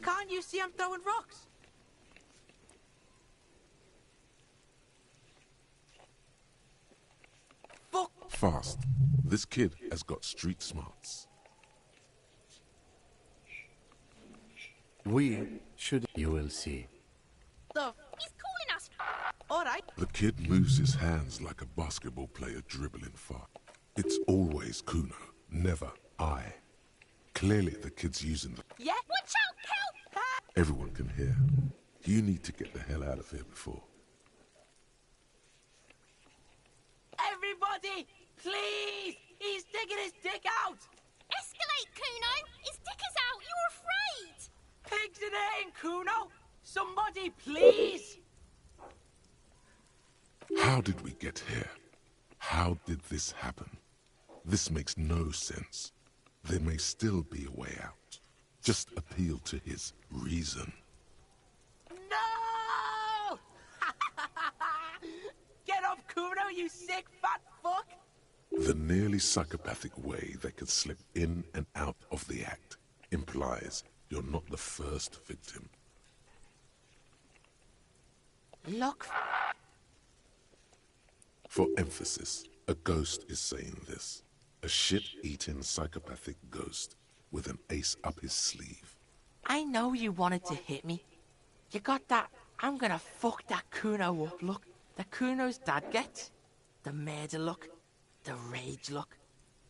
Can't you see I'm throwing rocks? Fuck! Fast. This kid has got street smarts. We should... You will see. He's calling us. Alright. The kid moves his hands like a basketball player dribbling far. It's always Kuno, never I. Clearly the kid's using the... Yeah? Watch out, help! Everyone can hear. You need to get the hell out of here before. Everybody, please! He's sticking his dick out! Escalate, Kuno! His dick is out! You're afraid! Pigs in here, Kuno! Somebody, please! How did we get here? How did this happen? This makes no sense. There may still be a way out. Just appeal to his reason. No! Get up, Kuno, you sick fat fuck! The nearly psychopathic way they could slip in and out of the act implies you're not the first victim. Look. For emphasis, a ghost is saying this. A shit-eating psychopathic ghost with an ace up his sleeve. I know you wanted to hit me. You got that I'm gonna fuck that Kuno up look that Kuno's dad gets. The murder look. The rage look.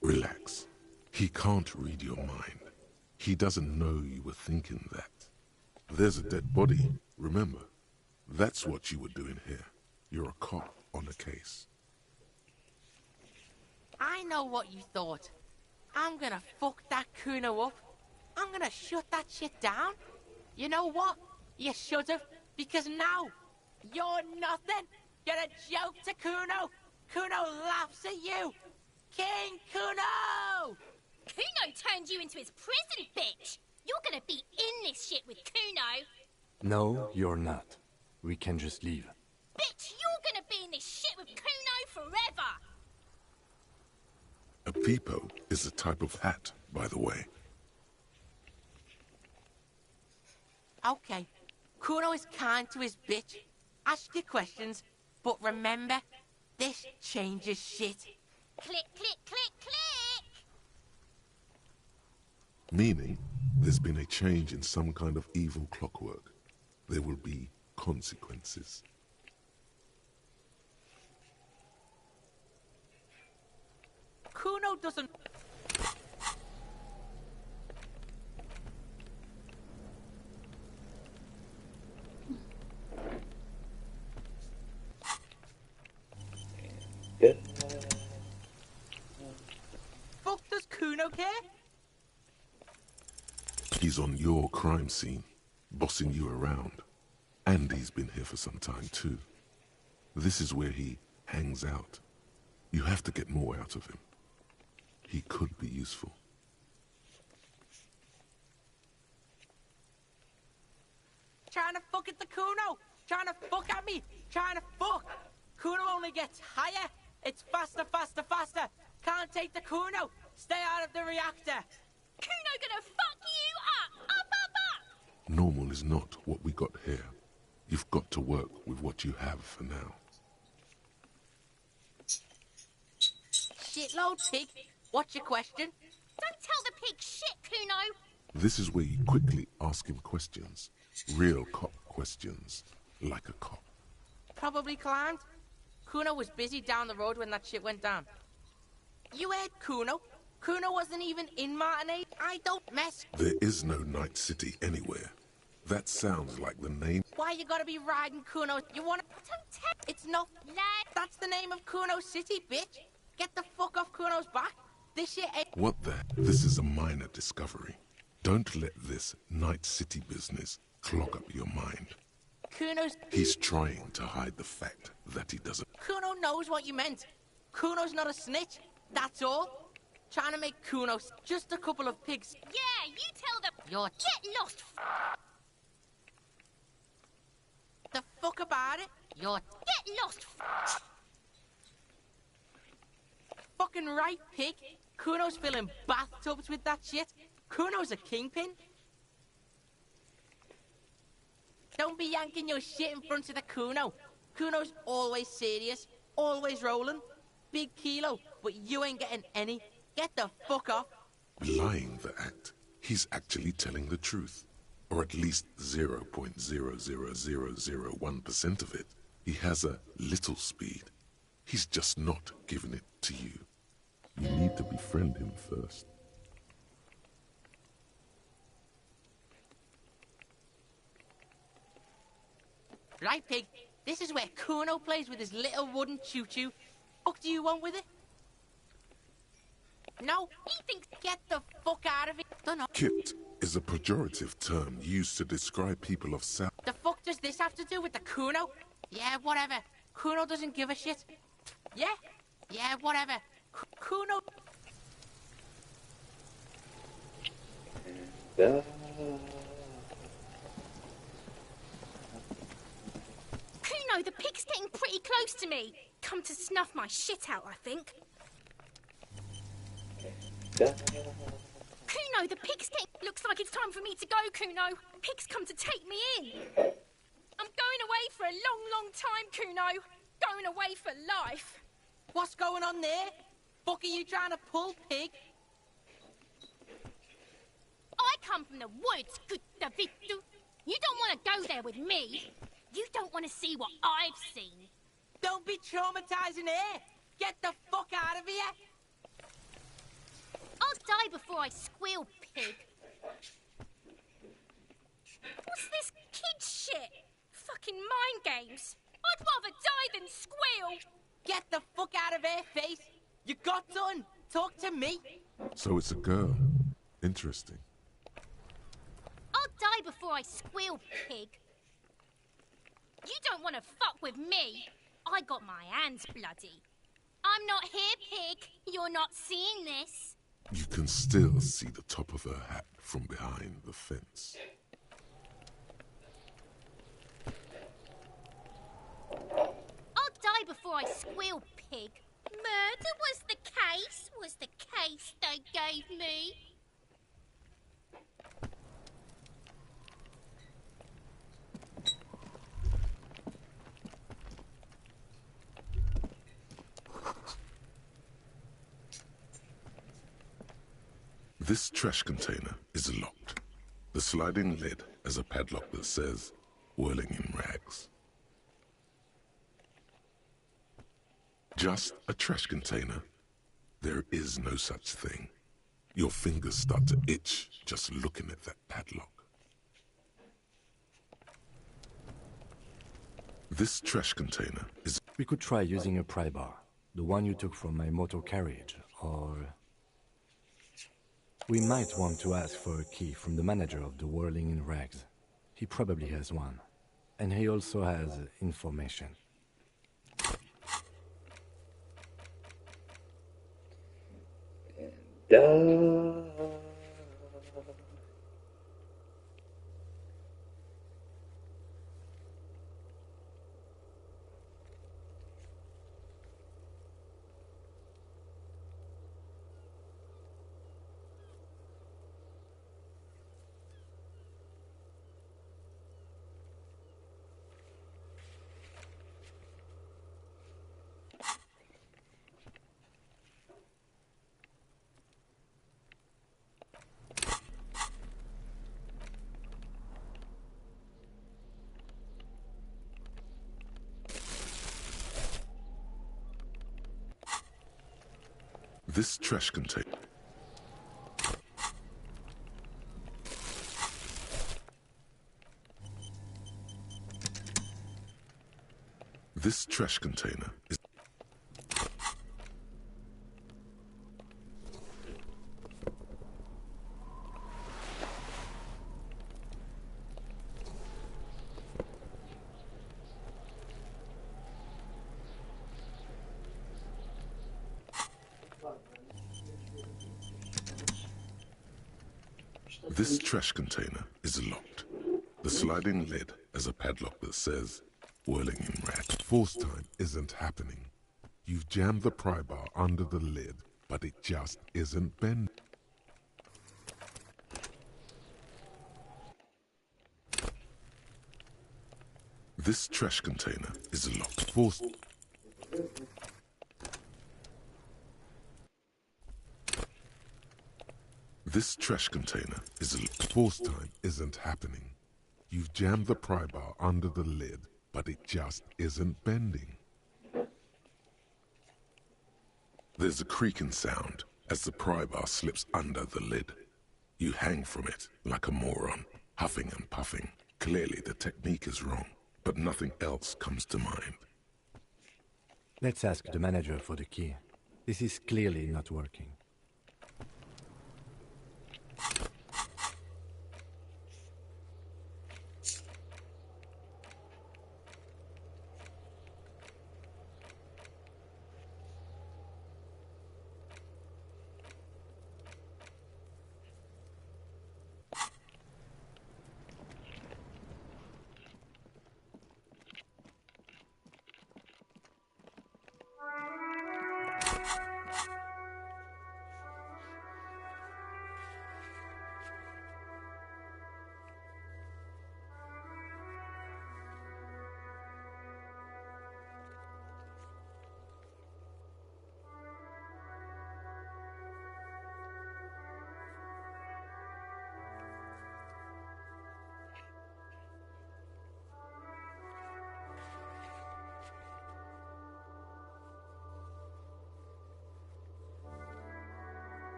Relax. He can't read your mind. He doesn't know you were thinking that. There's a dead body, remember? That's what you were doing here. You're a cop on a case. I know what you thought. I'm gonna fuck that Kuno up. I'm gonna shut that shit down. You know what? You should've, because now you're nothing. You're a joke to Kuno. Kuno laughs at you. King Kuno! Kuno turned you into his prison, bitch! You're gonna be in this shit with Kuno! No, you're not. We can just leave. Bitch, you're gonna be in this shit with Kuno forever! A peepo is a type of hat, by the way. Okay. Kuno is kind to his bitch. Ask your questions, but remember, this changes shit. Click, click, click, click! Meaning, there's been a change in some kind of evil clockwork. There will be consequences. Kuno doesn't... Good. Fuck does Kuno care? He's on your crime scene, bossing you around. And he's been here for some time too. This is where he hangs out. You have to get more out of him. He could be useful. Trying to fuck at the Kuno! Trying to fuck at me! Trying to fuck! Kuno only gets higher! It's faster, faster, faster! Can't take the Kuno! Stay out of the reactor! Kuno gonna fuck you up! Up, up, up! Normal is not what we got here. You've got to work with what you have for now. Shitload pig! What's your question? Don't tell the pig shit, Kuno! This is where you quickly ask him questions. Real cop questions. Like a cop. Probably climbed. Kuno was busy down the road when that shit went down. You heard Kuno? Kuno wasn't even in Martinez. I don't mess. There is no Night City anywhere. That sounds like the name. Why you gotta be riding Kuno? You wanna... Don't tell... It's not... That's the name of Kuno City, bitch. Get the fuck off Kuno's back. This shit ain't... What the... This is a minor discovery. Don't let this Night City business clog up your mind. Kuno's... He's trying to hide the fact that he doesn't... Kuno knows what you meant. Kuno's not a snitch. That's all. Trying to make Kuno just a couple of pigs. Yeah, you tell them... You're... Get lost, The fuck about it? You're... Get lost, fucking right, pig. Kuno's filling bathtubs with that shit. Kuno's a kingpin. Don't be yanking your shit in front of the Kuno. Kuno's always serious, always rolling. Big kilo, but you ain't getting any. Get the fuck off. Lying the act. He's actually telling the truth. Or at least 0.00001% of it. He has a little speed. He's just not giving it to you. You need to befriend him first. Right, pig. This is where Kuno plays with his little wooden choo-choo. Fuck do you want with it? No, he thinks get the fuck out of it. Dunno. Kit is a pejorative term used to describe people of South. The fuck does this have to do with the Kuno? Yeah, whatever. Kuno doesn't give a shit. Yeah? Yeah, whatever. Kuno... Kuno, the pig's getting pretty close to me. Come to snuff my shit out, I think. Kuno, the pig's getting... Looks like it's time for me to go, Kuno. Pig's come to take me in. I'm going away for a long, long time, Kuno. Going away for life. What's going on there? Fuck are you trying to pull, pig? I come from the woods, good Davidu. You don't want to go there with me. You don't want to see what I've seen. Don't be traumatizing here. Get the fuck out of here. I'll die before I squeal, pig. What's this kid shit? Fucking mind games. I'd rather die than squeal. Get the fuck out of here, face. You got done. Talk to me. So it's a girl. Interesting. I'll die before I squeal, pig. You don't want to fuck with me. I got my hands bloody. I'm not here, pig. You're not seeing this. You can still see the top of her hat from behind the fence. I'll die before I squeal, pig. Murder was the case they gave me. This trash container is locked. The sliding lid has a padlock that says, "Whirling in rags." Just a trash container. There is no such thing. Your fingers start to itch just looking at that padlock. This trash container is... We could try using a pry bar, the one you took from my motor carriage, or... We might want to ask for a key from the manager of the Whirling in Rags. He probably has one. And he also has information. This trash container... This trash container is... This trash container is locked. The sliding lid has a padlock that says, "Whirling in rags." Force time isn't happening. You've jammed the pry bar under the lid, but it just isn't bending. This trash container is locked. This trash container is locked. Force time isn't happening. You've jammed the pry bar under the lid, but it just isn't bending. There's a creaking sound as the pry bar slips under the lid. You hang from it like a moron, huffing and puffing. Clearly the technique is wrong, but nothing else comes to mind. Let's ask the manager for the key. This is clearly not working.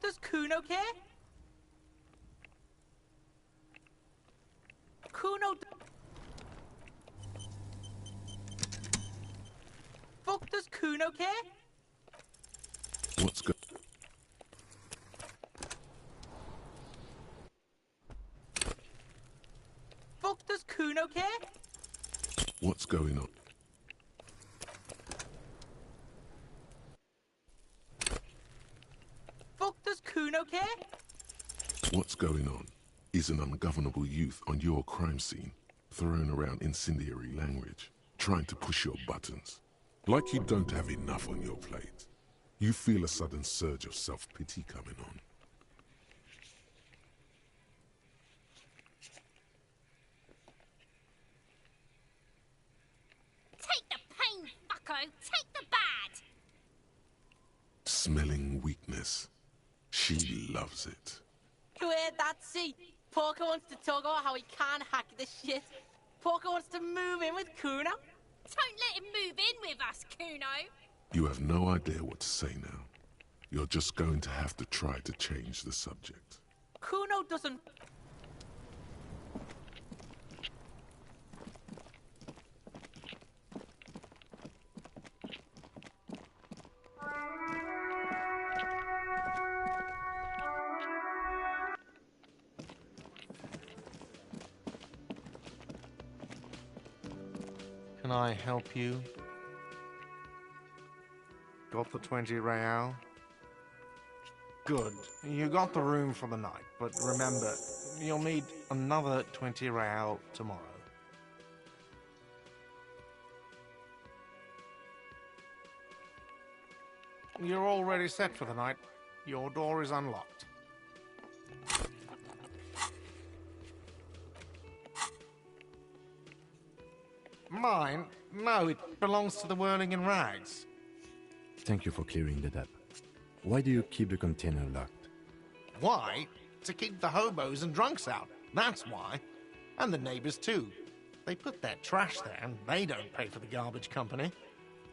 Does Kuno care? Kuno... Fuck does Kuno care? What's go... Fuck does Kuno care? What's going on? Does Kuno care? What's going on? Is an ungovernable youth on your crime scene, throwing around incendiary language, trying to push your buttons. Like you don't have enough on your plate. You feel a sudden surge of self-pity coming on. Take the pain, fucko! Take the bad! Smelling weakness. She loves it. You heard that, see? Porker wants to talk about how he can't hack this shit. Porker wants to move in with Kuno. Don't let him move in with us, Kuno. You have no idea what to say now. You're just going to have to try to change the subject. Kuno doesn't... Can I help you? Got the 20 real? Good. You got the room for the night, but remember, you'll need another 20 real tomorrow. You're already set for the night. Your door is unlocked. Mine? No, it belongs to the Whirling in Rags. Thank you for clearing that up. Why do you keep the container locked? Why? To keep the hobos and drunks out. That's why. And the neighbors too. They put their trash there and they don't pay for the garbage company.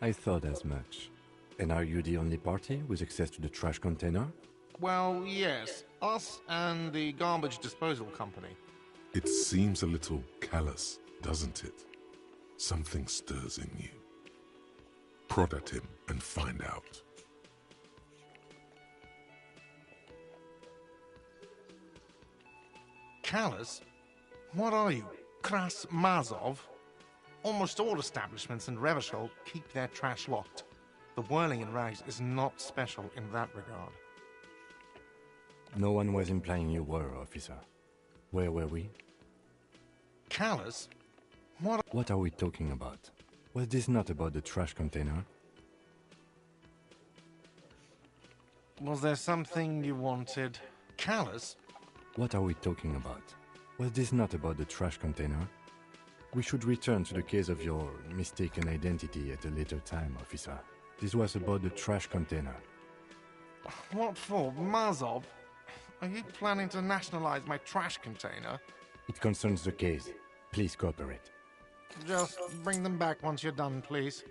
I thought as much. And are you the only party with access to the trash container? Well, yes. Us and the garbage disposal company. It seems a little callous, doesn't it? Something stirs in you. Prod at him and find out. Callous? What are you, Kras Mazov? Almost all establishments in Revachol keep their trash locked. The Whirling in Rags is not special in that regard. No one was implying you were, officer. Where were we? Callous? What are we talking about? Was this not about the trash container? Was there something you wanted? Callous? What are we talking about? Was this not about the trash container? We should return to the case of your mistaken identity at a later time, officer. This was about the trash container. What for? Mazov? Are you planning to nationalize my trash container? It concerns the case. Please cooperate. Just bring them back once you're done, please.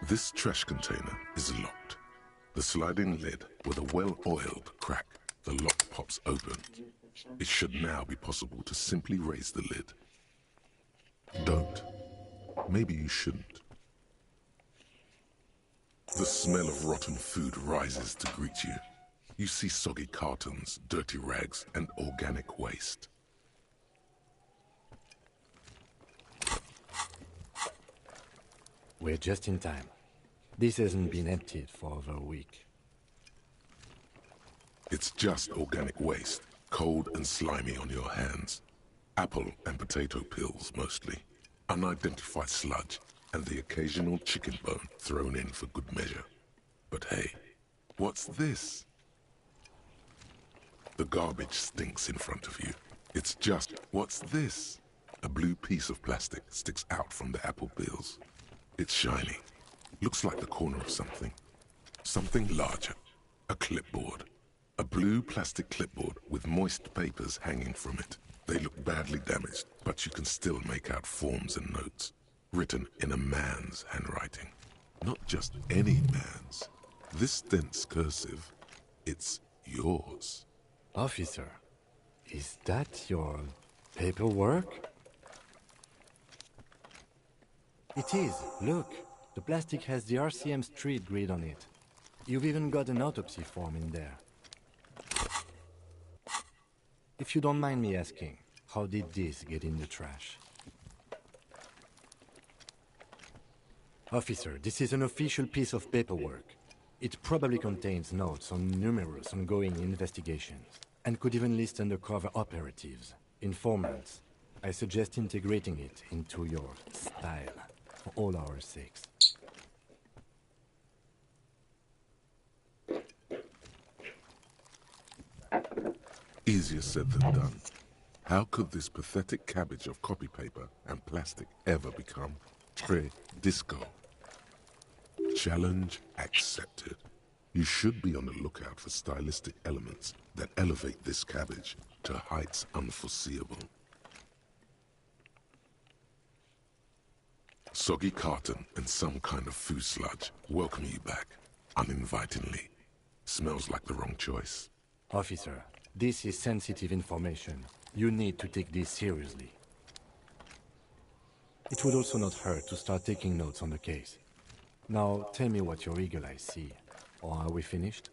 This trash container is locked. The sliding lid with a well-oiled crack. The lock pops open. It should now be possible to simply raise the lid. Don't. Maybe you shouldn't. The smell of rotten food rises to greet you. You see soggy cartons, dirty rags, and organic waste. We're just in time. This hasn't been emptied for over a week. It's just organic waste, cold and slimy on your hands. Apple and potato peels, mostly. Unidentified sludge, and the occasional chicken bone thrown in for good measure. But hey, what's this? The garbage stinks in front of you. It's just, what's this? A blue piece of plastic sticks out from the apple peels. It's shiny. Looks like the corner of something. Something larger. A clipboard. A blue plastic clipboard with moist papers hanging from it. They look badly damaged, but you can still make out forms and notes. Written in a man's handwriting. Not just any man's. This dense cursive, it's yours. Officer, is that your paperwork? It is. Look, the plastic has the RCM street grid on it. You've even got an autopsy form in there. If you don't mind me asking, how did this get in the trash? Officer, this is an official piece of paperwork. It probably contains notes on numerous ongoing investigations, and could even list undercover operatives, informants, I suggest integrating it into your style, for all our sakes. Easier said than done. How could this pathetic cabbage of copy paper and plastic ever become Tre Disco? Challenge accepted. You should be on the lookout for stylistic elements that elevate this cabbage to heights unforeseeable. Soggy carton and some kind of food sludge welcome you back, uninvitingly. Smells like the wrong choice. Officer, this is sensitive information. You need to take this seriously. It would also not hurt to start taking notes on the case. Now, tell me what your eagle eyes see. Or are we finished?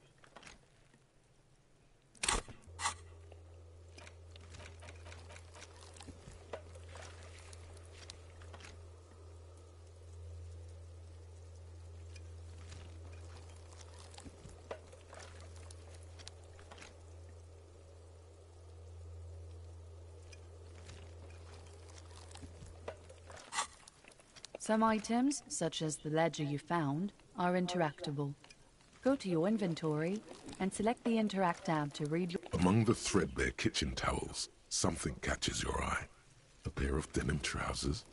Some items, such as the ledger you found, are interactable. Go to your inventory and select the Interact tab to read your... Among the threadbare kitchen towels, something catches your eye. A pair of denim trousers.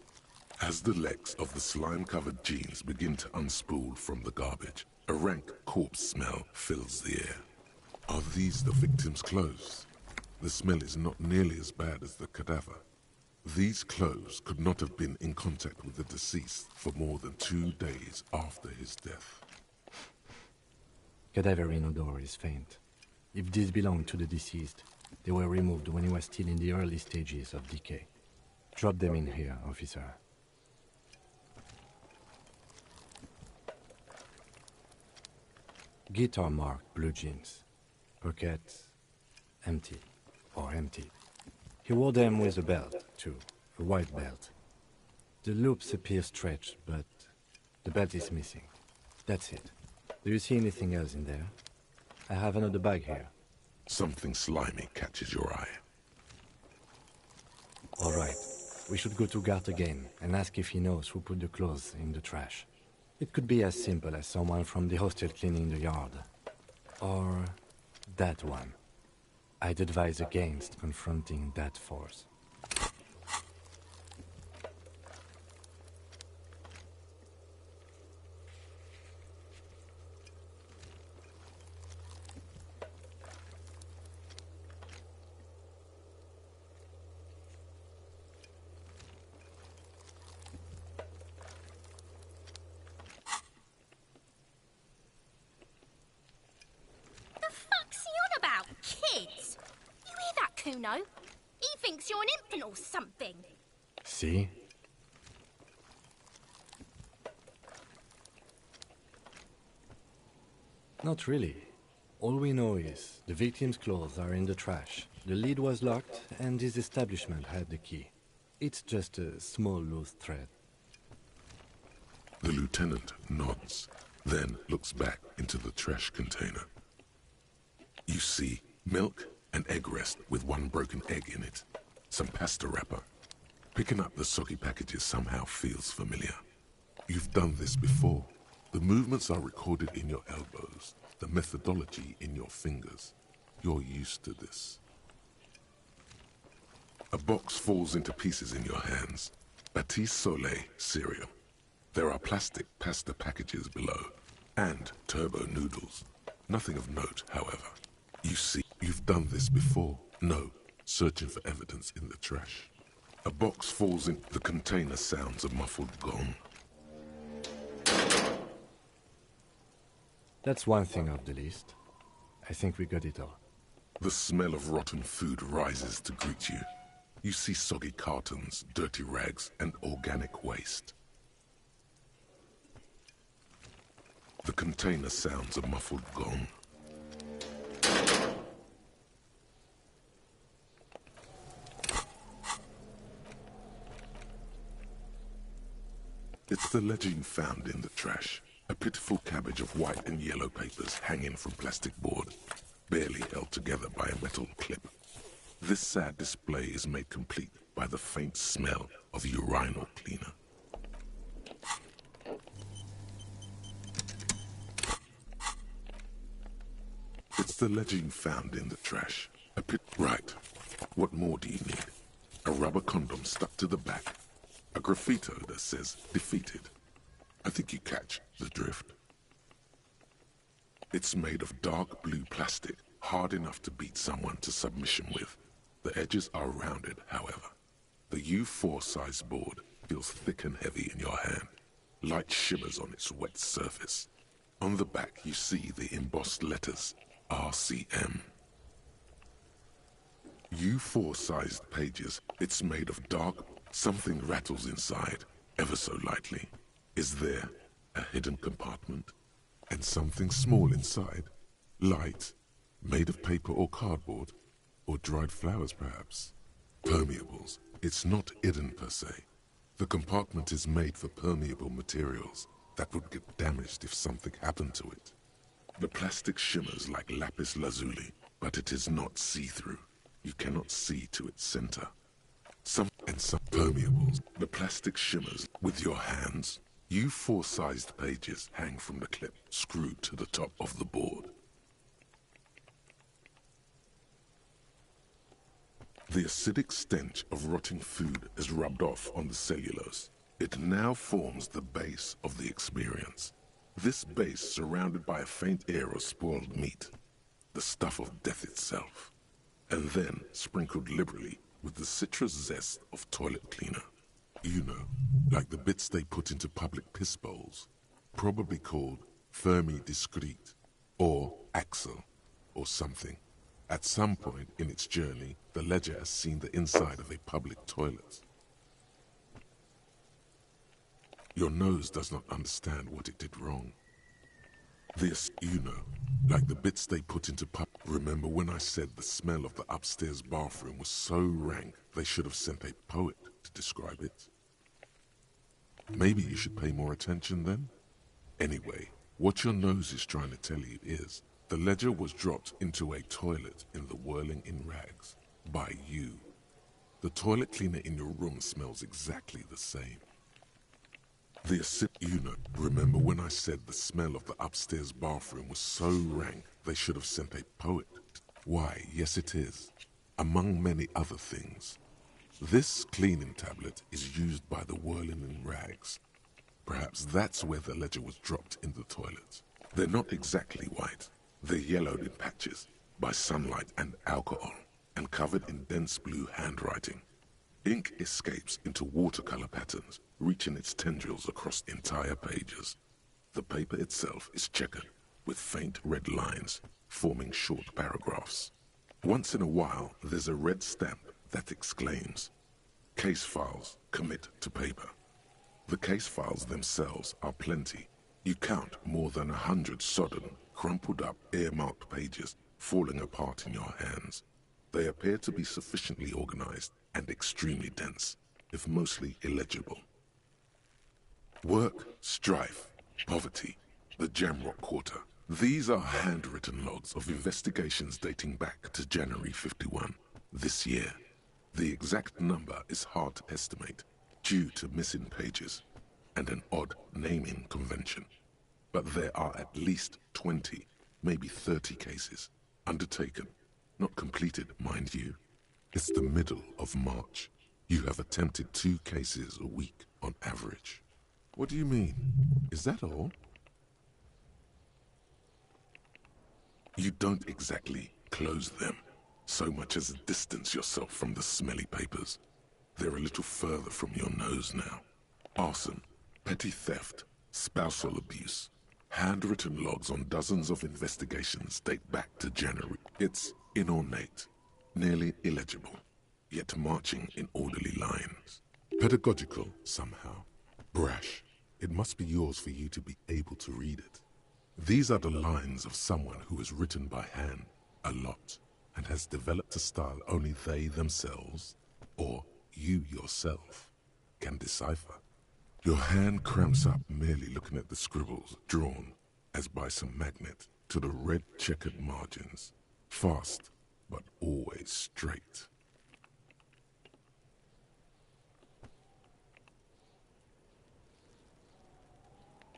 As the legs of the slime-covered jeans begin to unspool from the garbage, a rank corpse smell fills the air. Are these the victim's clothes? The smell is not nearly as bad as the cadaver. These clothes could not have been in contact with the deceased for more than 2 days after his death. Cadaverine odor is faint. If these belong to the deceased, they were removed when he was still in the early stages of decay. Drop them in here, officer. Guitar marked blue jeans. Pockets empty or empty. He wore them with a belt, too. A white belt. The loops appear stretched, but the belt is missing. That's it. Do you see anything else in there? I have another bag here. Something slimy catches your eye. All right. We should go to Gart again and ask if he knows who put the clothes in the trash. It could be as simple as someone from the hostel cleaning the yard. Or that one. I'd advise against confronting that force. Kuno. He thinks you're an infant or something. See? Not really. All we know is the victim's clothes are in the trash. The lid was locked and his establishment had the key. It's just a small loose thread. The lieutenant nods, then looks back into the trash container. You see milk and egg rest with one broken egg in it. Some pasta wrapper. Picking up the soggy packages somehow feels familiar. You've done this before. The movements are recorded in your elbows, the methodology in your fingers. You're used to this. A box falls into pieces in your hands. Baptiste Soleil cereal. There are plastic pasta packages below, and turbo noodles. Nothing of note, however. You see, you've done this before. No, searching for evidence in the trash. A box falls in. The container sounds a muffled gong. That's one thing off the list. I think we got it all. The smell of rotten food rises to greet you. You see soggy cartons, dirty rags, and organic waste. The container sounds a muffled gong. It's the ledger you found in the trash. A pitiful cabbage of white and yellow papers hanging from plastic board, barely held together by a metal clip. This sad display is made complete by the faint smell of urinal cleaner. It's the ledger you found in the trash. A pit. Right. What more do you need? A rubber condom stuck to the back. A graffito that says defeated. I think you catch the drift. It's made of dark blue plastic, hard enough to beat someone to submission with. The edges are rounded, however. The U4 size board feels thick and heavy in your hand. Light shimmers on its wet surface. On the back you see the embossed letters, RCM. U4 sized pages, it's made of dark. Something rattles inside, ever so lightly. Is there a hidden compartment? And something small inside? Light, made of paper or cardboard? Or dried flowers, perhaps? Permeables. It's not hidden per se. The compartment is made for permeable materials that would get damaged if something happened to it. The plastic shimmers like lapis lazuli, but it is not see-through. You cannot see to its center. Some permeables. The plastic shimmers with your hands. U4 sized pages hang from the clip screwed to the top of the board. The acidic stench of rotting food is rubbed off on the cellulose. It now forms the base of the experience. This base surrounded by a faint air of spoiled meat, the stuff of death itself, and then sprinkled liberally with the citrus zest of toilet cleaner. You know, like the bits they put into public piss bowls, probably called Fermi Discrete, or Axel, or something. At some point in its journey, the ledger has seen the inside of a public toilet. Your nose does not understand what it did wrong. This, you know, like the bits they put into Remember when I said the smell of the upstairs bathroom was so rank they should have sent a poet to describe it? Maybe you should pay more attention then? Anyway, what your nose is trying to tell you is, the ledger was dropped into a toilet in the Whirling in Rags by you. The toilet cleaner in your room smells exactly the same. The acid, you know, remember when I said the smell of the upstairs bathroom was so rank they should have sent a poet? Why, yes it is, among many other things. This cleaning tablet is used by the Whirling in Rags. Perhaps that's where the ledger was dropped in the toilet. They're not exactly white. They're yellowed in patches by sunlight and alcohol, and covered in dense blue handwriting. Ink escapes into watercolor patterns, reaching its tendrils across entire pages. The paper itself is checkered, with faint red lines, forming short paragraphs. Once in a while, there's a red stamp that exclaims, "Case files, commit to paper." The case files themselves are plenty. You count more than 100 sodden, crumpled up, earmarked pages falling apart in your hands. They appear to be sufficiently organized and extremely dense, if mostly illegible. Work, strife, poverty, the Jamrock Quarter. These are handwritten logs of investigations dating back to January 51, this year. The exact number is hard to estimate, due to missing pages and an odd naming convention. But there are at least 20, maybe 30 cases, undertaken, not completed, mind you. It's the middle of March. You have attempted 2 cases a week on average. What do you mean? Is that all? You don't exactly close them, so much as distance yourself from the smelly papers. They're a little further from your nose now. Arson, petty theft, spousal abuse. Handwritten logs on dozens of investigations date back to January. It's inornate, nearly illegible, yet marching in orderly lines. Pedagogical, somehow. Brash. It must be yours for you to be able to read it. These are the lines of someone who has written by hand a lot and has developed a style only they themselves, or you yourself, can decipher. Your hand cramps up merely looking at the scribbles drawn, as by some magnet, to the red checkered margins. Fast, but always straight.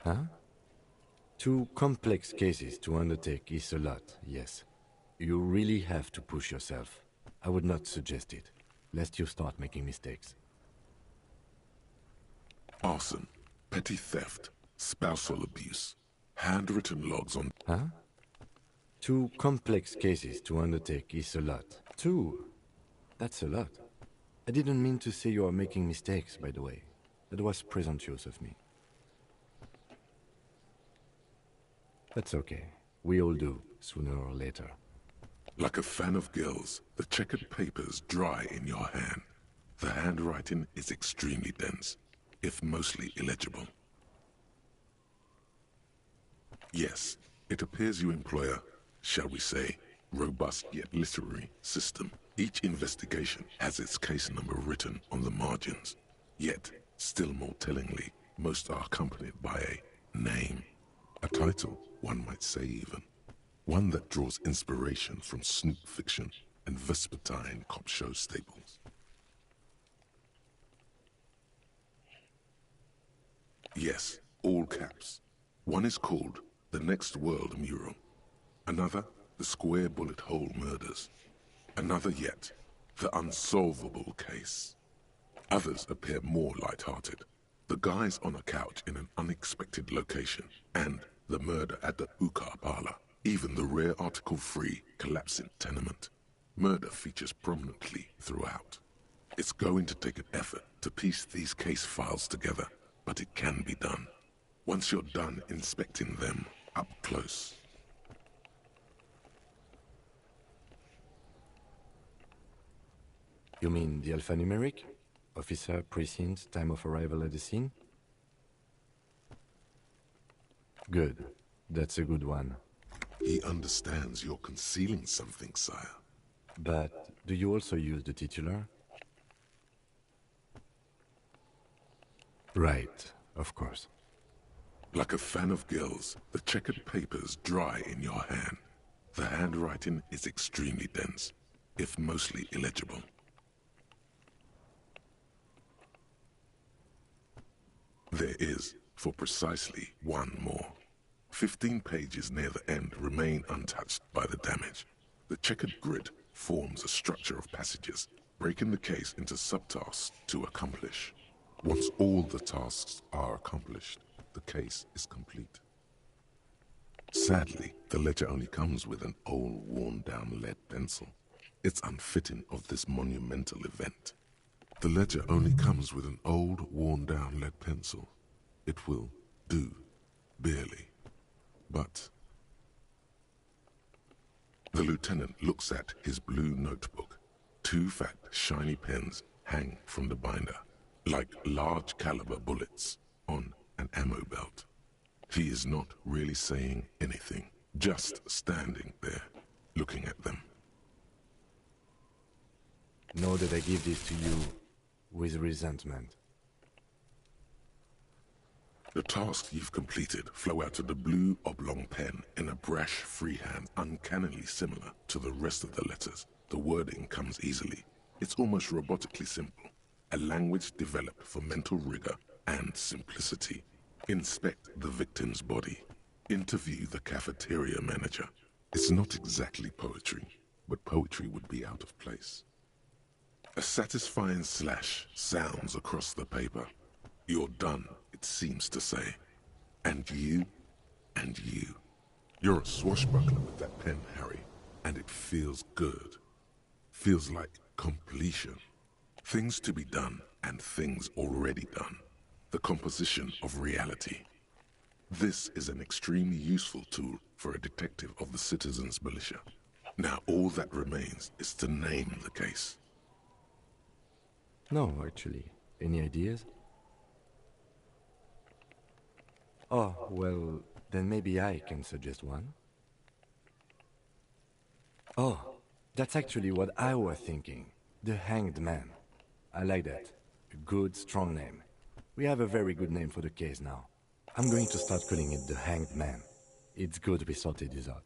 Huh? 2 complex cases to undertake is a lot, yes. You really have to push yourself. I would not suggest it, lest you start making mistakes. Arson, petty theft, spousal abuse, handwritten logs on... Huh? 2 complex cases to undertake is a lot. 2? That's a lot. I didn't mean to say you are making mistakes, by the way. That was presumptuous of me. That's okay. We all do, sooner or later. Like a fan of gills, the checkered papers dry in your hand. The handwriting is extremely dense, if mostly illegible. Yes, it appears you employ a, shall we say, robust yet literary system. Each investigation has its case number written on the margins. Yet, still more tellingly, most are accompanied by a name. A title, one might say even. One that draws inspiration from snoop fiction and vespertine cop show staples. Yes, all caps. One is called The Next World Mural. Another, The Square Bullet Hole Murders. Another yet, The Unsolvable Case. Others appear more light-hearted. The guys on a couch in an unexpected location, and the murder at the hookah parlor. Even the rare article-free collapsing tenement. Murder features prominently throughout. It's going to take an effort to piece these case files together, but it can be done. Once you're done inspecting them up close. You mean the alphanumeric? Officer, precinct, time of arrival at the scene? Good. That's a good one. He understands you're concealing something, sire. But do you also use the titular? Right, of course. Like a fan of gills, the checkered papers dry in your hand. The handwriting is extremely dense, if mostly illegible. There is, for precisely one more. 15 pages near the end remain untouched by the damage. The checkered grid forms a structure of passages, breaking the case into subtasks to accomplish. Once all the tasks are accomplished, the case is complete. Sadly, the ledger only comes with an old, worn-down lead pencil. It's unfitting of this monumental event. The ledger only comes with an old, worn-down lead pencil. It will do, barely. But the lieutenant looks at his blue notebook. 2 fat, shiny pens hang from the binder, like large caliber bullets on an ammo belt. He is not really saying anything, just standing there, looking at them. Know that I give this to you with resentment. The tasks you've completed flow out of the blue oblong pen in a brash freehand uncannily similar to the rest of the letters. The wording comes easily. It's almost robotically simple. A language developed for mental rigor and simplicity. Inspect the victim's body. Interview the cafeteria manager. It's not exactly poetry, but poetry would be out of place. A satisfying slash sounds across the paper. You're done, it seems to say. And you, and you. You're a swashbuckler with that pen, Harry, and it feels good. Feels like completion. Things to be done and things already done. The composition of reality. This is an extremely useful tool for a detective of the Citizens Militia. Now all that remains is to name the case. No, actually. Any ideas? Oh, well, then maybe I can suggest one. Oh, that's actually what I was thinking. The Hanged Man. I like that. A good, strong name. We have a very good name for the case now. I'm going to start calling it the Hanged Man. It's good we sorted this out.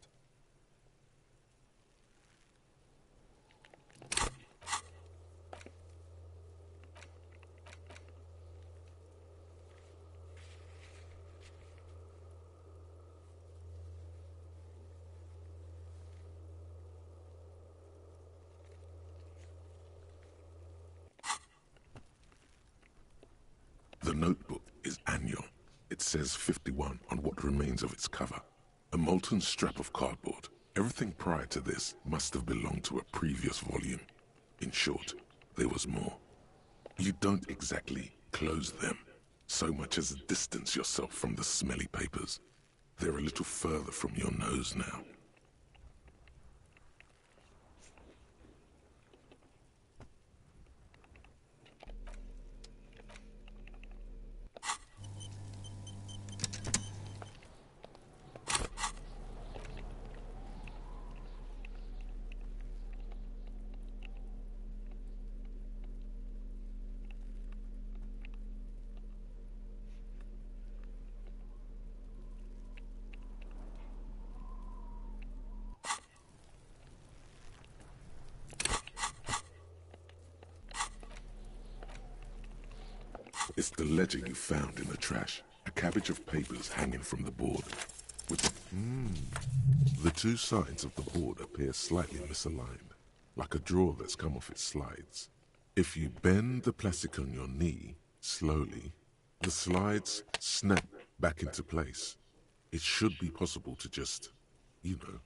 says 51 on what remains of its cover. A molten strap of cardboard. Everything prior to this must have belonged to a previous volume. In short, there was more. You don't exactly close them, so much as distance yourself from the smelly papers. They're a little further from your nose now. It's the ledger you found in the trash. A cabbage of papers hanging from the board. With the two sides of the board appear slightly misaligned, like a drawer that's come off its slides. If you bend the plastic on your knee slowly, the slides snap back into place. It should be possible to just, you know.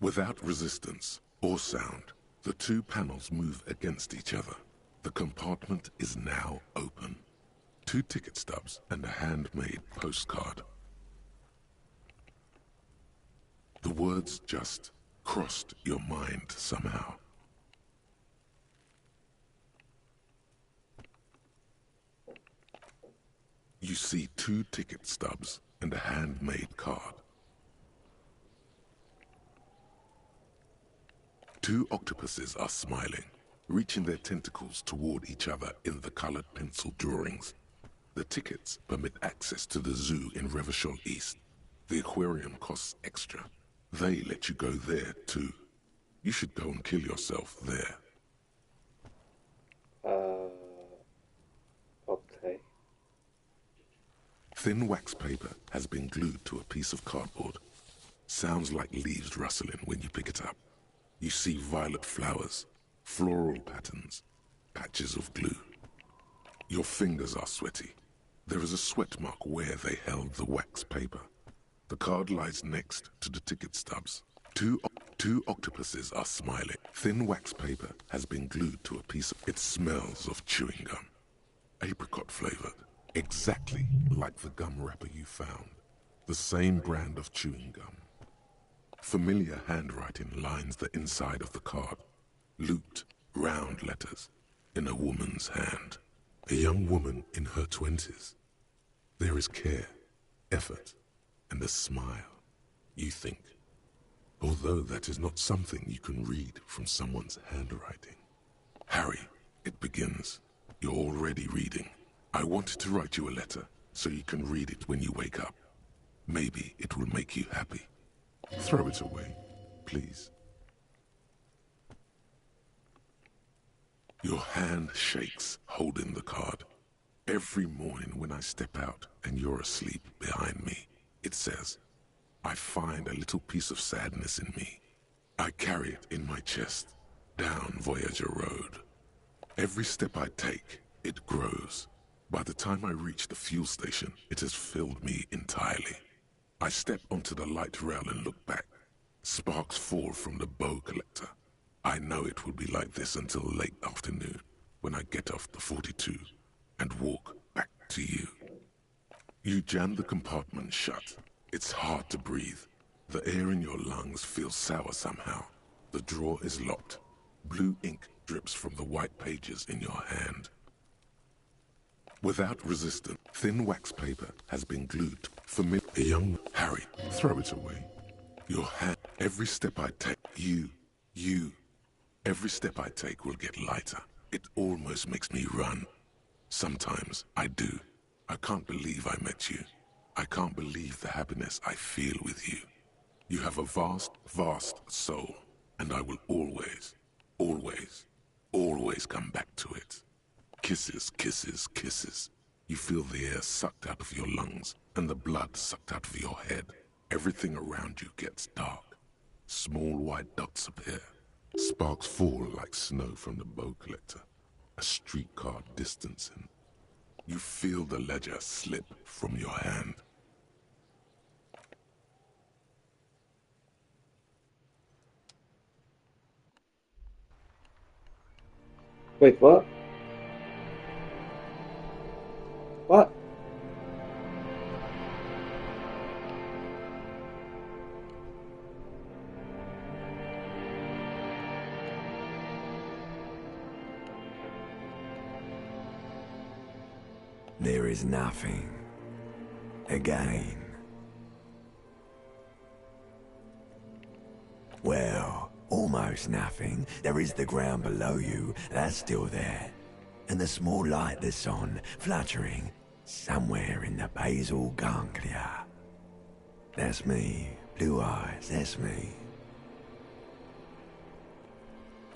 Without resistance or sound, the two panels move against each other. The compartment is now open. 2 ticket stubs and a handmade postcard. The words just crossed your mind somehow. You see 2 ticket stubs and a handmade card. 2 octopuses are smiling, reaching their tentacles toward each other in the colored pencil drawings. The tickets permit access to the zoo in Revachol East. The aquarium costs extra. They let you go there too. You should go and kill yourself there. Okay. Thin wax paper has been glued to a piece of cardboard. Sounds like leaves rustling when you pick it up. You see violet flowers, floral patterns, patches of glue. Your fingers are sweaty. There is a sweat mark where they held the wax paper. The card lies next to the ticket stubs. Two octopuses are smiling. Thin wax paper has been glued to a piece of... It smells of chewing gum. Apricot flavored. Exactly like the gum wrapper you found. The same brand of chewing gum. Familiar handwriting lines the inside of the card. Looped, round letters in a woman's hand. A young woman in her 20s. There is care, effort, and a smile, you think. Although that is not something you can read from someone's handwriting. Harry, it begins. You're already reading. I wanted to write you a letter so you can read it when you wake up. Maybe it will make you happy. Throw it away, please. Your hand shakes, holding the card. Every morning when I step out and you're asleep behind me, it says, I find a little piece of sadness in me. I carry it in my chest, down Voyager Road. Every step I take, it grows. By the time I reach the fuel station, it has filled me entirely. I step onto the light rail and look back. Sparks fall from the bow collector. I know it will be like this until late afternoon, when I get off the 42 and walk back to you. You jam the compartment shut. It's hard to breathe. The air in your lungs feels sour somehow. The drawer is locked. Blue ink drips from the white pages in your hand. Without resistance, thin wax paper has been glued. A young Harry, throw it away. Your hand, every step I take, every step I take will get lighter. It almost makes me run. Sometimes I do. I can't believe I met you. I can't believe the happiness I feel with you. You have a vast, vast soul, and I will always, always, always come back to it. Kisses, kisses, kisses. You feel the air sucked out of your lungs and the blood sucked out of your head. Everything around you gets dark. Small white dots appear. Sparks fall like snow from the bow collector. A streetcar distancing. You feel the ledger slip from your hand. Wait, what? What? There is nothing. Again. Well, almost nothing. There is the ground below you, that's still there. And the small light that's on, fluttering, somewhere in the basal ganglia. That's me. Blue eyes, that's me.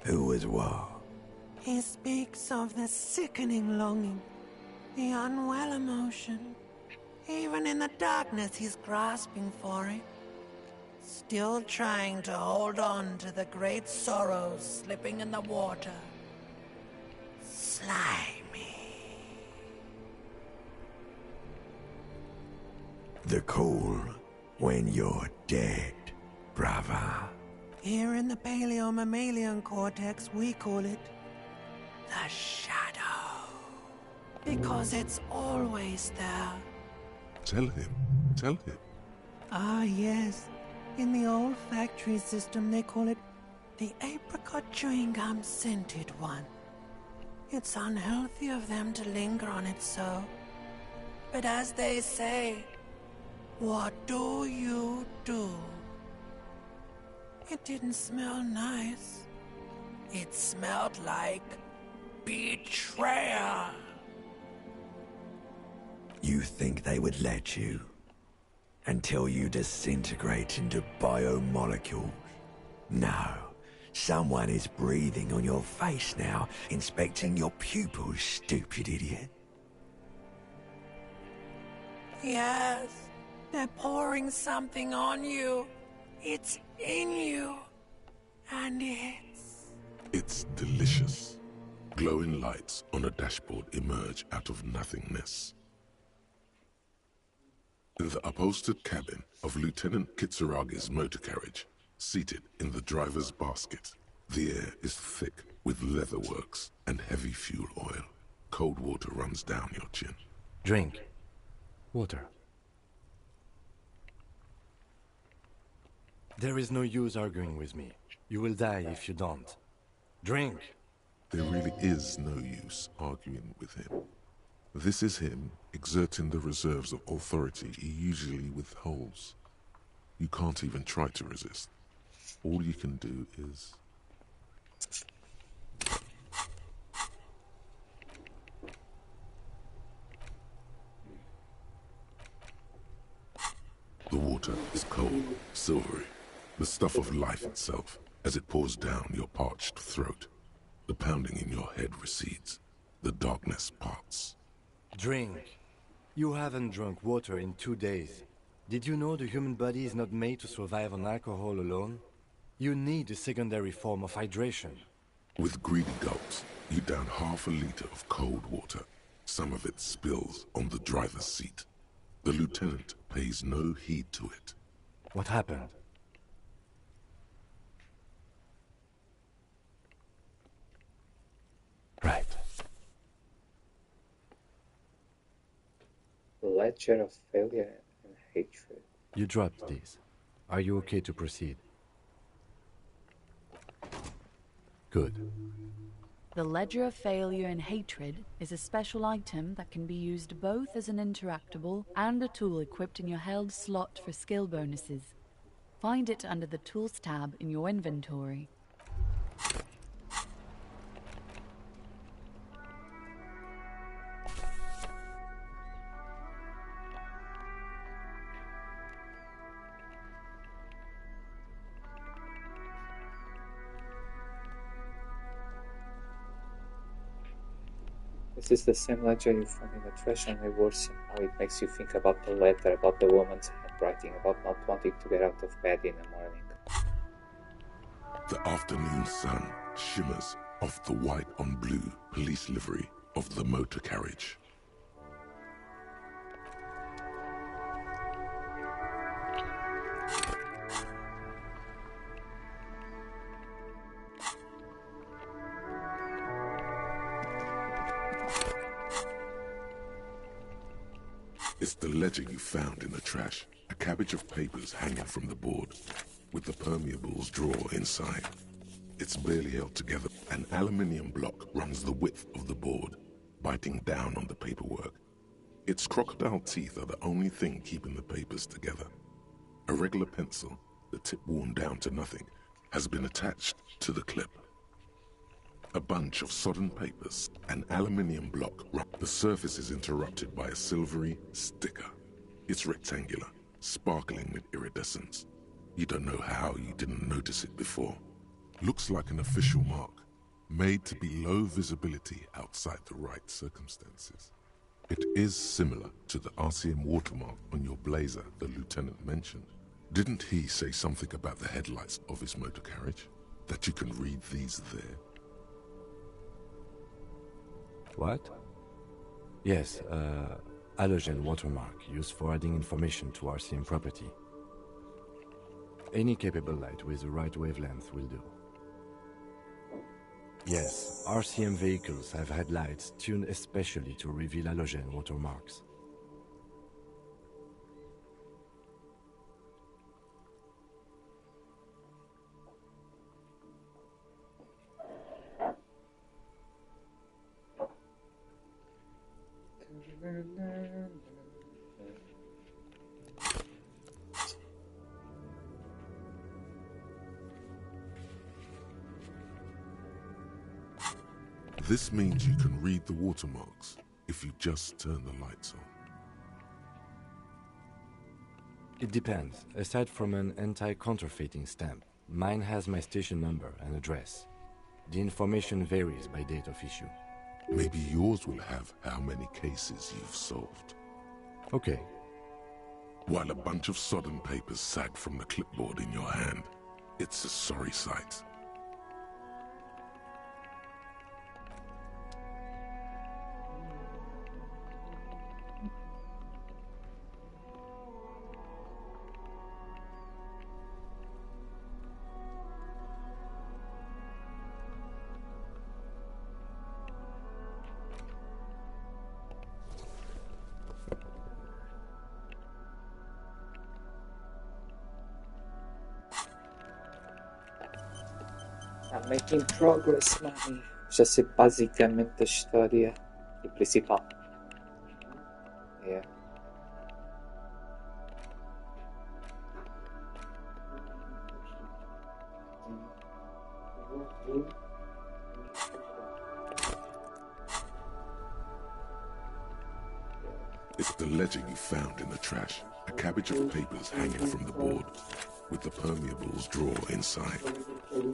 Who was what? He speaks of the sickening longing, the unwell emotion. Even in the darkness, he's grasping for it. Still trying to hold on to the great sorrows slipping in the water. Slimy. The call when you're dead, brother. Here in the paleo-mammalian cortex, we call it the shadow. Because it's always there. Tell him. Tell him. Ah, yes. In the olfactory system, they call it the apricot chewing gum scented one. It's unhealthy of them to linger on it so. But as they say, what do you do? It didn't smell nice. It smelled like betrayal. You think they would let you? Until you disintegrate into biomolecules? No. Someone is breathing on your face now, inspecting your pupils, stupid idiot. Yes, they're pouring something on you. It's in you. And It's delicious. Glowing lights on a dashboard emerge out of nothingness. In the upholstered cabin of Lieutenant Kitsuragi's motor carriage, seated in the driver's basket, the air is thick with leatherworks and heavy fuel oil. Cold water runs down your chin. Drink. Water. There is no use arguing with me. You will die if you don't. Drink. There really is no use arguing with him. This is him exerting the reserves of authority he usually withholds. You can't even try to resist. All you can do is... The water is cold, silvery, the stuff of life itself, as it pours down your parched throat. The pounding in your head recedes. The darkness parts. Drink. You haven't drunk water in 2 days. Did you know the human body is not made to survive on alcohol alone? You need a secondary form of hydration. With greedy gulps, you down half a liter of cold water. Some of it spills on the driver's seat. The lieutenant pays no heed to it. What happened? Right. Ledger of failure and hatred. You dropped these. Are you okay to proceed? Good. The Ledger of Failure and Hatred is a special item that can be used both as an interactable and a tool equipped in your held slot for skill bonuses. Find it under the Tools tab in your inventory. This is the same ledger you found in the trash, and worse how it makes you think about the letter, about the woman's handwriting, about not wanting to get out of bed in the morning. The afternoon sun shimmers off the white on blue police livery of the motor carriage. It's the ledger you found in the trash. A cabbage of papers hanging from the board, with the permeables drawer inside. It's barely held together. An aluminium block runs the width of the board, biting down on the paperwork. Its crocodile teeth are the only thing keeping the papers together. A regular pencil, the tip worn down to nothing, has been attached to the clip. A bunch of sodden papers, an aluminium block. The surface is interrupted by a silvery sticker. It's rectangular, sparkling with iridescence. You don't know how you didn't notice it before. Looks like an official mark, made to be low visibility outside the right circumstances. It is similar to the RCM watermark on your blazer the lieutenant mentioned. Didn't he say something about the headlights of his motor carriage? That you can read these there? What? Yes, halogen watermark used for adding information to RCM property. Any capable light with the right wavelength will do. Yes, RCM vehicles have headlights tuned especially to reveal halogen watermarks. This means you can read the watermarks if you just turn the lights on. It depends. Aside from an anti-counterfeiting stamp, mine has my station number and address. The information varies by date of issue. Maybe yours will have how many cases you've solved. Okay. While a bunch of sodden papers sag from the clipboard in your hand, it's a sorry sight. I'm making progress, mami. Já sei basicamente a história principal. Yeah. It's the ledger you found in the trash. A cabbage of papers hanging from the board, with the permeables drawer inside.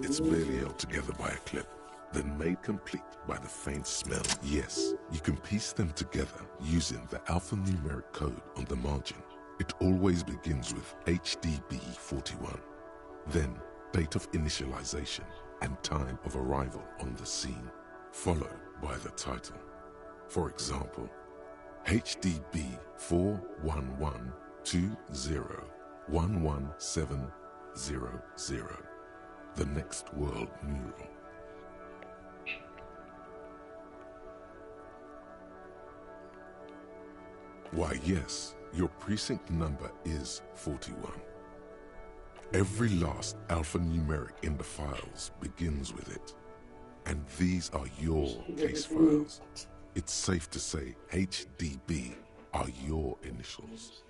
It's barely held together by a clip, then made complete by the faint smell. Yes, you can piece them together using the alphanumeric code on the margin. It always begins with HDB41, then date of initialization and time of arrival on the scene, followed by the title. For example, HDB 41120111700, the next world mural. Why, yes, your precinct number is 41. Every last alphanumeric in the files begins with it. And these are your case files. It's safe to say HDB are your initials.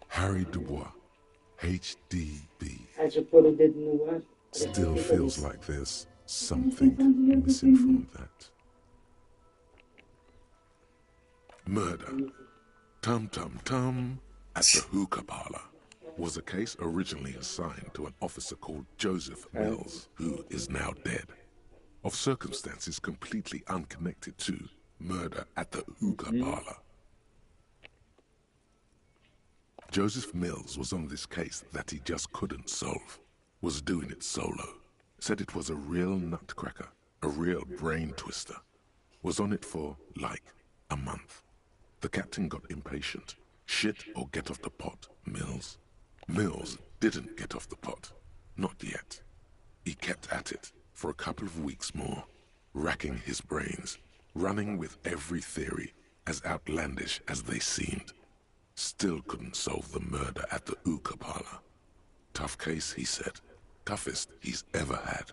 Harry Dubois, HDB. Still feels like there's something missing from that. Murder, Tum Tum Tum, at the hookah parlor, was a case originally assigned to an officer called Joseph Mills, who is now dead, of circumstances completely unconnected to murder at the hookah parlor. Joseph Mills was on this case that he just couldn't solve, was doing it solo, said it was a real nutcracker, a real brain twister, was on it for, like, a month. The captain got impatient. Shit or get off the pot, Mills. Mills didn't get off the pot. Not yet. He kept at it for a couple of weeks more, racking his brains, running with every theory, as outlandish as they seemed. Still couldn't solve the murder at the hookah parlor. Tough case, he said. Toughest he's ever had.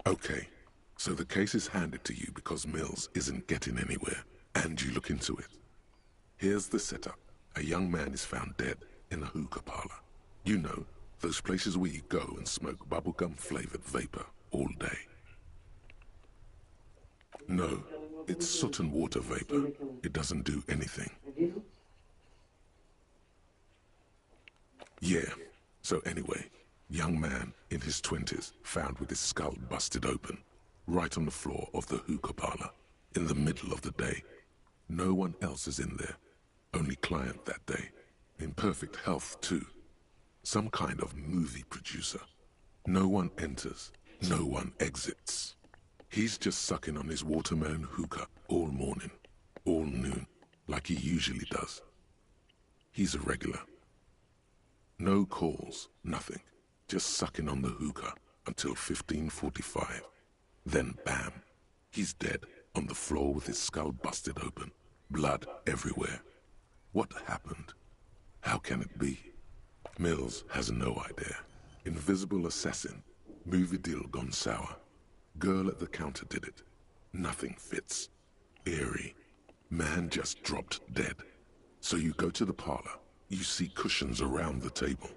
Okay, so the case is handed to you because Mills isn't getting anywhere, and you look into it. Here's the setup. A young man is found dead in a hookah parlor. You know, those places where you go and smoke bubblegum-flavored vapor all day. No, it's soot and water vapor. It doesn't do anything. Yeah, so anyway, young man in his 20s found with his skull busted open, right on the floor of the hookah parlor, in the middle of the day. No one else is in there, only client that day. In perfect health, too. Some kind of movie producer. No one enters, no one exits. He's just sucking on his watermelon hookah all morning, all noon, like he usually does. He's a regular. No calls, nothing. Just sucking on the hookah until 15:45. Then bam, he's dead on the floor with his skull busted open, blood everywhere. What happened? How can it be? Mills has no idea. Invisible assassin, movie deal gone sour. Girl at the counter did it. Nothing fits. Eerie. Man just dropped dead. So you go to the parlor. You see cushions around the table.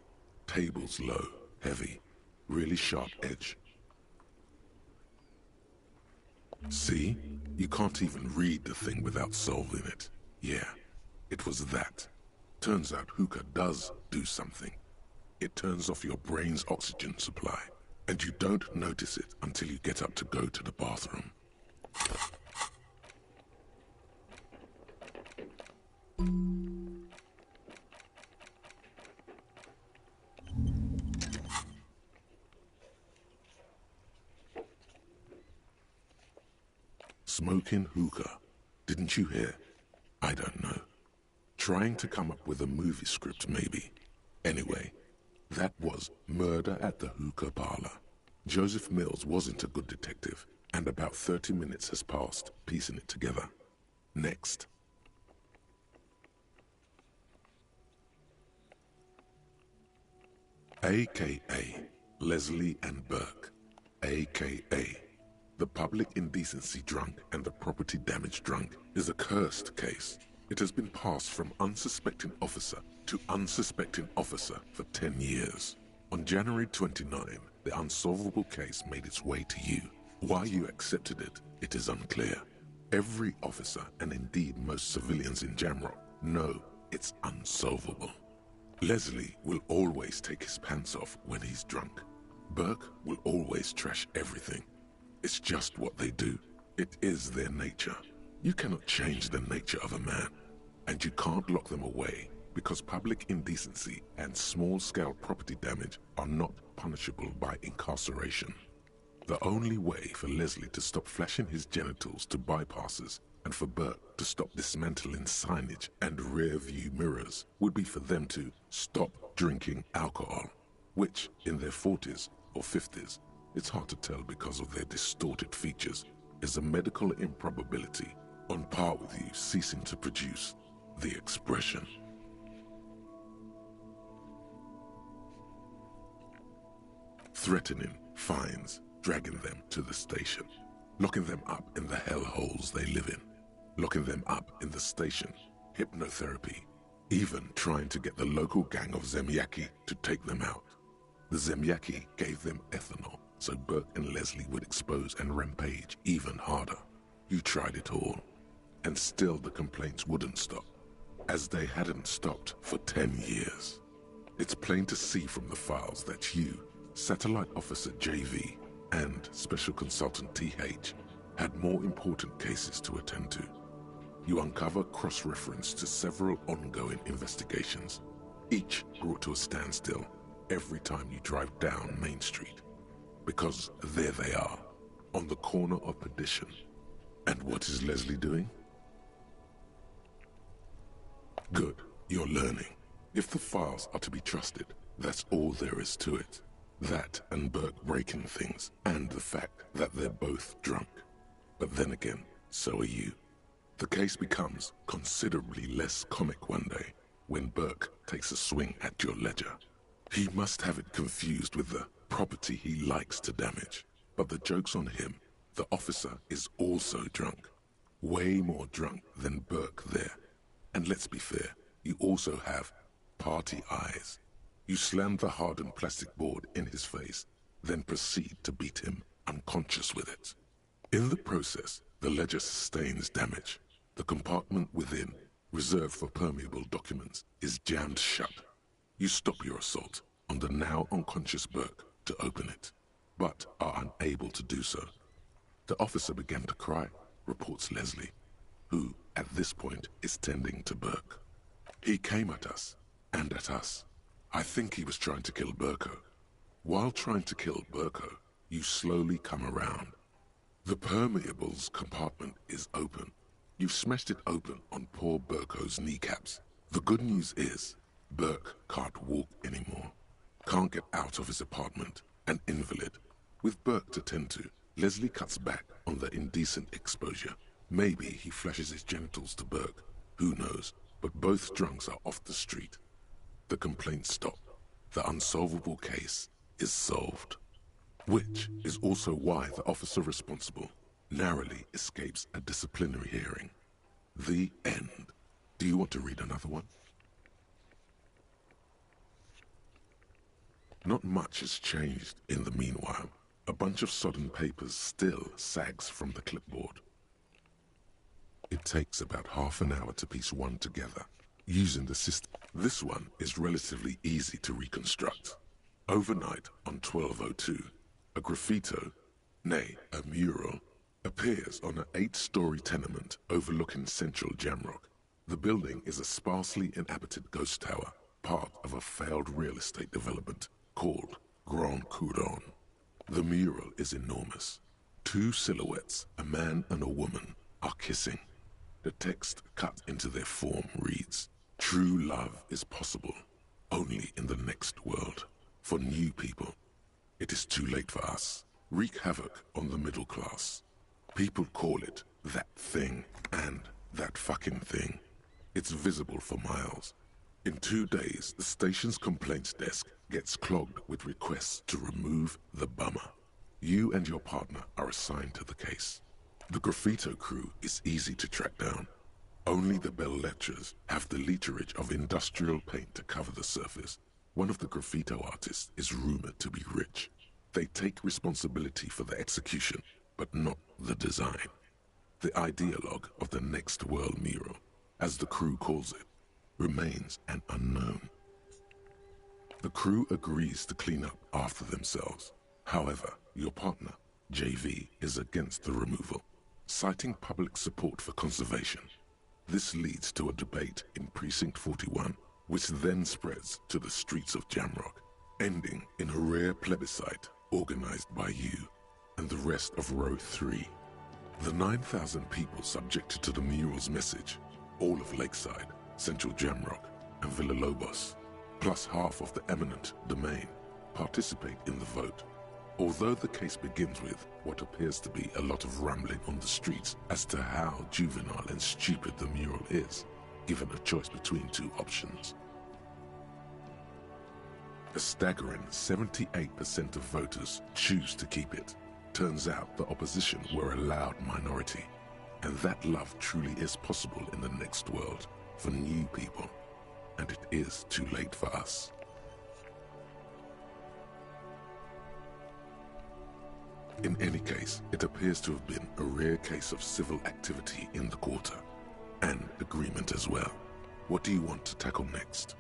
Tables low, heavy, really sharp edge. See? You can't even read the thing without solving it. Yeah, it was that. Turns out hookah does do something. It turns off your brain's oxygen supply, and you don't notice it until you get up to go to the bathroom. Smoking hookah. Didn't you hear? I don't know. Trying to come up with a movie script, maybe. Anyway, that was Murder at the Hookah Parlor. Joseph Mills wasn't a good detective, and about 30 minutes has passed, piecing it together. Next. AKA Leslie and Burke. AKA the public indecency drunk and the property damage drunk is a cursed case. It has been passed from unsuspecting officer to unsuspecting officer for 10 years. On January 29, the unsolvable case made its way to you. Why you accepted it, it is unclear. Every officer, and indeed most civilians in Jamrock, know it's unsolvable. Leslie will always take his pants off when he's drunk. Burke will always trash everything. It's just what they do. It is their nature. You cannot change the nature of a man, and you can't lock them away because public indecency and small-scale property damage are not punishable by incarceration. The only way for Leslie to stop flashing his genitals to bypassers and for Burke to stop dismantling signage and rear-view mirrors would be for them to stop drinking alcohol, which, in their 40s or 50s, it's hard to tell because of their distorted features, is a medical improbability on par with you ceasing to produce the expression. Threatening, fines, dragging them to the station, locking them up in the hellholes they live in, locking them up in the station, hypnotherapy, even trying to get the local gang of Zemyaki to take them out. The Zemyaki gave them ethanol, so Burke and Leslie would expose and rampage even harder. You tried it all, and still the complaints wouldn't stop, as they hadn't stopped for 10 years. It's plain to see from the files that you, Satellite Officer JV, and Special Consultant TH had more important cases to attend to. You uncover cross-reference to several ongoing investigations, each brought to a standstill every time you drive down Main Street. Because there they are, on the corner of Perdition. And what is Leslie doing? Good, you're learning. If the files are to be trusted, that's all there is to it. That and Burke breaking things, and the fact that they're both drunk. But then again, so are you. The case becomes considerably less comic one day when Burke takes a swing at your ledger. He must have it confused with the property he likes to damage. But the joke's on him. The officer is also drunk. Way more drunk than Burke there. And let's be fair, you also have party eyes. You slam the hardened plastic board in his face, then proceed to beat him unconscious with it. In the process, the ledger sustains damage. The compartment within, reserved for permeable documents, is jammed shut. You stop your assault on the now unconscious Burke to open it, but are unable to do so. The officer began to cry, reports Leslie, who, at this point, is tending to Burke. He came at us, and at us. I think he was trying to kill Burko. While trying to kill Burko, you slowly come around. The permeables compartment is open. You've smashed it open on poor Burko's kneecaps. The good news is, Burke can't walk anymore. Can't get out of his apartment, an invalid. With Burke to tend to, Leslie cuts back on the indecent exposure. Maybe he flashes his genitals to Burke. Who knows? But both drunks are off the street. The complaints stop. The unsolvable case is solved. Which is also why the officer responsible narrowly escapes a disciplinary hearing. The end. Do you want to read another one? Not much has changed in the meanwhile. A bunch of sodden papers still sags from the clipboard. It takes about half an hour to piece one together, using the system. This one is relatively easy to reconstruct. Overnight on 1202, a graffito, nay, a mural, appears on an 8-story tenement overlooking central Jamrock. The building is a sparsely inhabited ghost tower, part of a failed real estate development called Grand Couronne. The mural is enormous. 2 silhouettes, a man and a woman, are kissing. The text cut into their form reads, "True love is possible, only in the next world. For new people, it is too late for us. Wreak havoc on the middle class. People call it that thing and that fucking thing. It's visible for miles. In 2 days, the station's complaints desk gets clogged with requests to remove the bummer. You and your partner are assigned to the case. The graffito crew is easy to track down. Only the bell lectures have the literage of industrial paint to cover the surface. One of the graffito artists is rumored to be rich. They take responsibility for the execution, but not the design. The ideologue of the Next World mural, as the crew calls it, remains an unknown. The crew agrees to clean up after themselves. However, your partner, JV, is against the removal, citing public support for conservation. This leads to a debate in Precinct 41, which then spreads to the streets of Jamrock, ending in a rare plebiscite organized by you and the rest of Row 3. The 9,000 people subjected to the mural's message, all of Lakeside, Central Jamrock, and Villalobos, plus half of the eminent domain, participate in the vote. Although the case begins with what appears to be a lot of rambling on the streets as to how juvenile and stupid the mural is, given a choice between 2 options. A staggering 78% of voters choose to keep it. Turns out the opposition were a loud minority, and that love truly is possible in the next world for new people, and it is too late for us. In any case, it appears to have been a rare case of civil activity in the quarter, and agreement as well. What do you want to tackle next?